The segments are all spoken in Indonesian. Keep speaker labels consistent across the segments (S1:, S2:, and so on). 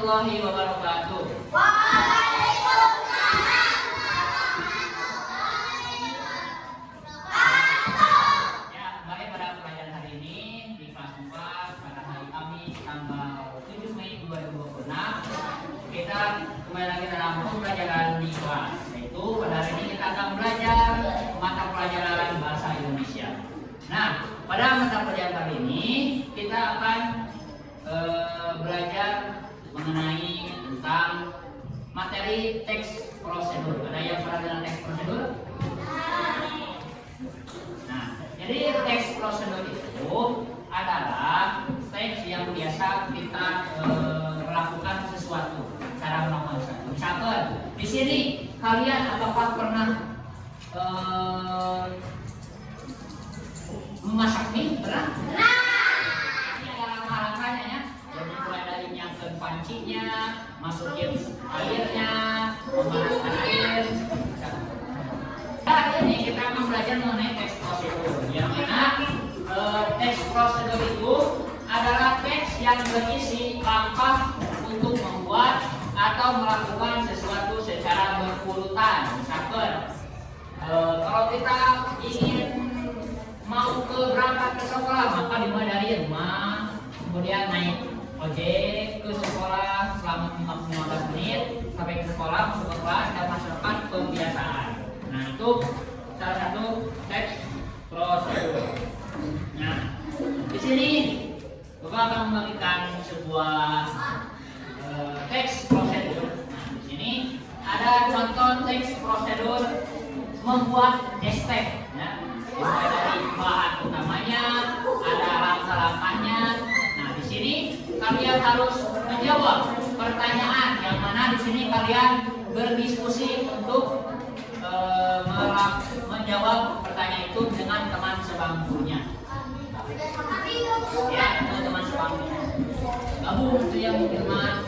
S1: warahmatullahi wabarakatuh. Ya, kembali pada pelajaran hari ini di kelas 4 pada hari Kamis tanggal 7 Mei 2026. Kita kembali lagi dalam pembelajaran di kelas, yaitu pada hari ini kita akan belajar mata pelajaran bahasa Indonesia. Nah, pada mata pelajaran kali ini kita akan belajar mengenai tentang materi teks prosedur. Ada yang pernah dengan teks prosedur? Nah, jadi teks prosedur itu adalah teks yang biasa kita melakukan sesuatu, cara melakukan sesuatu. Misalkan di sini kalian apakah pernah memasak mie? Pernah? Ini ada langkah-langkahnya ya. Jadi mulai dari nyiapkan pancinya, masukin airnya, memanaskan air. Nah, ini kita akan belajar mengenai teks prosedur. Yang mana teks prosedur itu adalah teks yang berisi langkah untuk membuat atau melakukan sesuatu secara berurutan. Misalkan kalau kita ingin mau berangkat ke sekolah, maka dimulai dari rumah, kemudian naik ojek ke sekolah selama 15 menit sampai ke sekolah, masuk ke kelas dan masukkan kebiasaan. Nah, itu salah satu teks prosedur. Nah, di sini Bapak akan membagikan sebuah teks prosedur. Nah, di sini ada contoh teks prosedur membuat estek. Ya. Mulai dari bahan utamanya, ada langkah-langkahnya. Nah, di sini kalian harus menjawab pertanyaan yang mana di sini kalian berdiskusi untuk menjawab pertanyaan itu dengan teman sebangkunya. Ya, dengan teman sebangkunya. Gabung itu yang dengan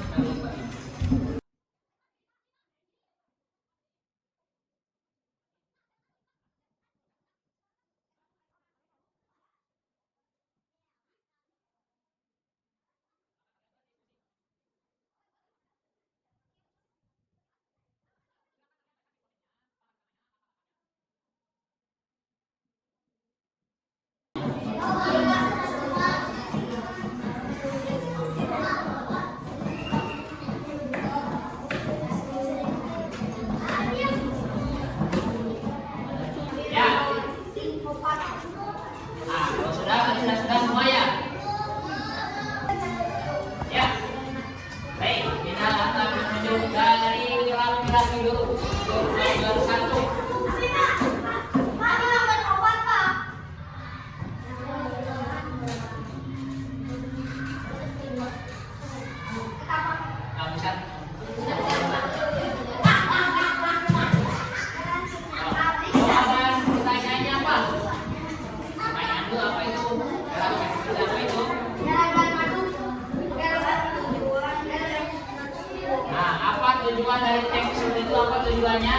S1: sudah semua ya? Ya. Baik, kita akan menunjuk dari laki-laki dulu. Nomor 1. Kamu bisa. Jawaban pertanyaannya apa? Pertanyaan itu apa itu? Apa itu? Nah, apa tujuan dari teks itu? Apa tujuannya?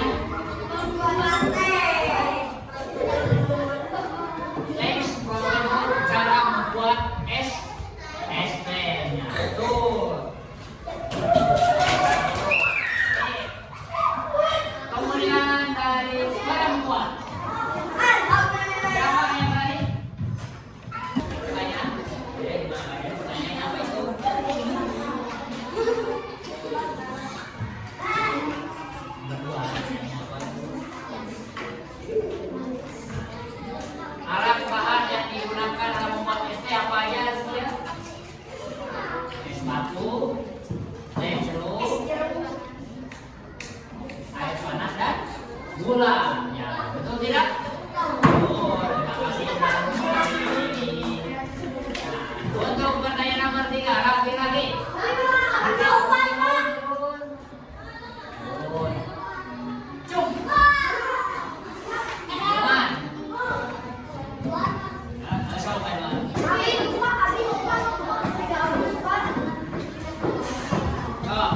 S1: Teks prosedur cara membuat SPM-nya. Betul. Kemudian dari perempuan. Siapa yang tadi? Pertanyaan? Pertanyaannya apa itu? Alat bahan yang digunakan dalam membuat ST apa aja ya? Es batu, teh jeruk, air panas dan gula. Ya, betul tidak? Betul. Terima kasih sudah mengerti. Nah, untuk pertanyaan nomor 3, laki-laki.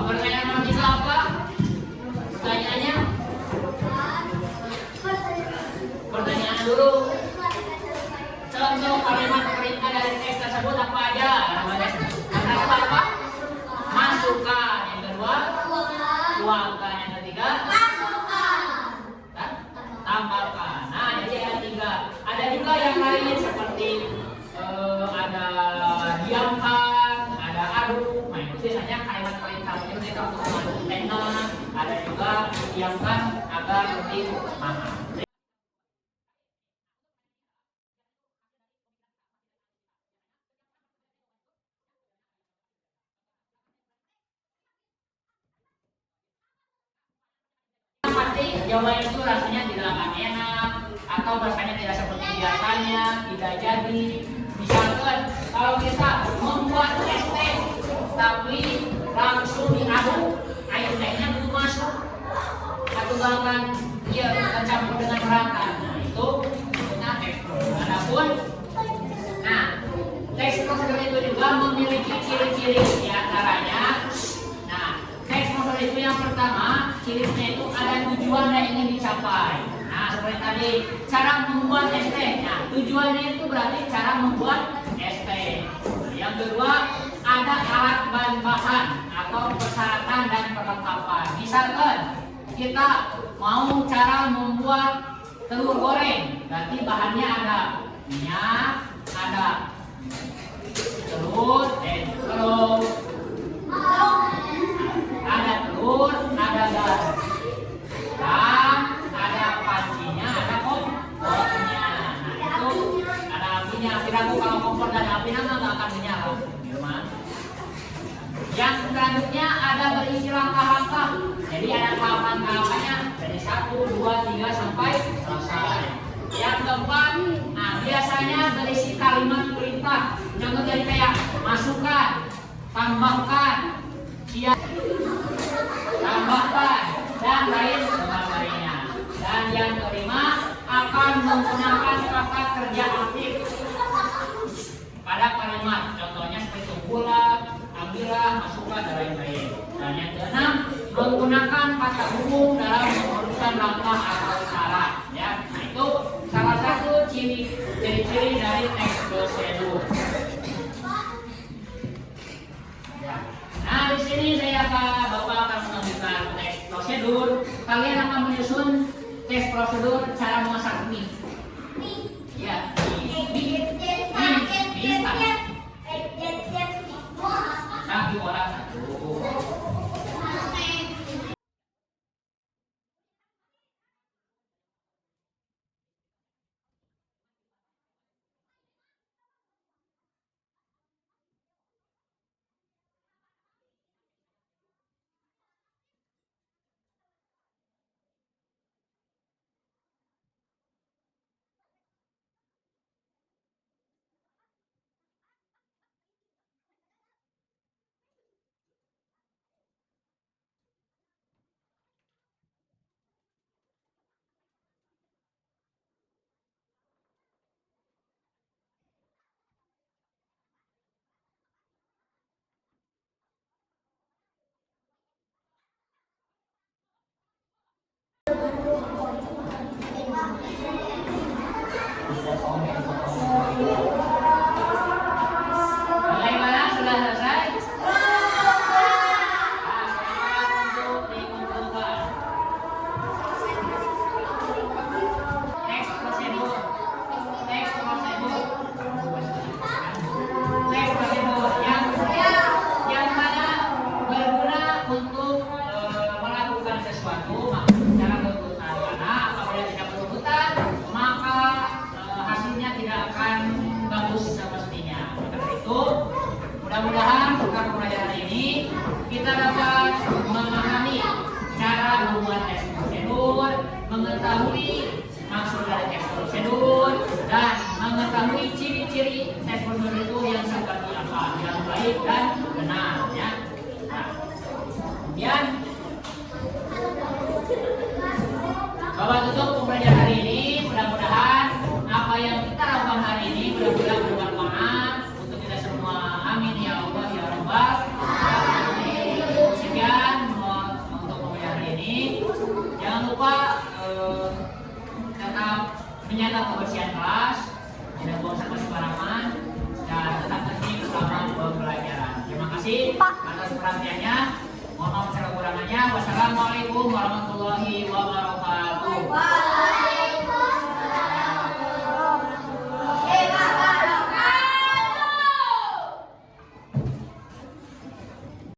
S1: Pertanyaan nomor 3 apa? Pertanyaannya? biasanya kalimat paling terakhir mereka untuk mengandung tekna, ada juga diamkan agar lebih mahal. Pasti jawaban itu rasanya tidak akan enak atau rasanya tidak seperti biasanya, tidak jadi. Misalkan kalau kita membuat es teh tapi langsung diaduk, air tehnya belum masuk atau bahkan dia tercampur dengan rata, nah itu namanya tekstur. Adapun tekstur itu juga memiliki ciri-ciri diantaranya. Itu yang pertama, cirinya itu ada tujuan yang ingin dicapai. Nah, seperti tadi, cara membuat es teh. Nah, tujuannya itu berarti cara membuat es teh. Yang kedua, ada alat bahan-bahan atau persyaratan dan perlengkapan. Misalkan kita mau cara membuat telur goreng, berarti bahannya ada minyak, ada telur, ada telur, ada garam, dan ada pancinya, ada kompornya. Nah itu ada apinya. Kira-kira kalau kompor dan apinya nggak akan menyala. Yang selanjutnya ada berisi langkah-langkah. Jadi ada tahapan-tahapannya dari 1, 2, 3 sampai selesai. Yang keempat, biasanya berisi kalimat perintah. Contoh dari kayak masukkan, tambahkan, tambahkan, dan lain sebagainya. Dan yang kelima akan menggunakan kata kerja aktif pada kalimat. Contohnya seperti tunggulah, ambillah, masukkan, dan lain-lain. Dan yang keenam menggunakan kata umum dalam menguruskan langkah atau cara. Ya, nah itu salah satu ciri-ciri dari teks prosedur. Nah, di sini Bapak akan menunjukkan teks prosedur. Kalian akan menyusun teks prosedur cara memasak mie. Ya, mie. Nah, diolah satu. Bagaimana? Sudah selesai? Untuk dikumpulkan. Teks prosedur. Yang mana berguna untuk melakukan sesuatu, cara berputar. Karena apabila tidak berputar, maka hasilnya tidak akan bagus semestinya. Karena itu, mudah-mudahan dengan pembelajaran ini kita dapat memahami cara membuat teks prosedur, mengetahui maksud dari teks prosedur, dan mengetahui ciri-ciri teks prosedur itu yang seperti apa, yang baik dan benar. Ya. Nah, kemudian Bapak tutup pembelajaran hari ini. Mudah-mudahan apa yang kita lakukan hari ini mudah-mudahan bermanfaat untuk kita semua. Amin ya Allah ya Rabbal alamin. Sekian untuk pembelajaran hari ini. Jangan lupa tetap menjaga kebersihan kelas, tidak buang sampah sembarangan, dan tetap tertib selama pembelajaran. Terima kasih atas perhatiannya. Mohon maaf segala kurangannya. Wassalamualaikum warahmatullahi wabarakatuh.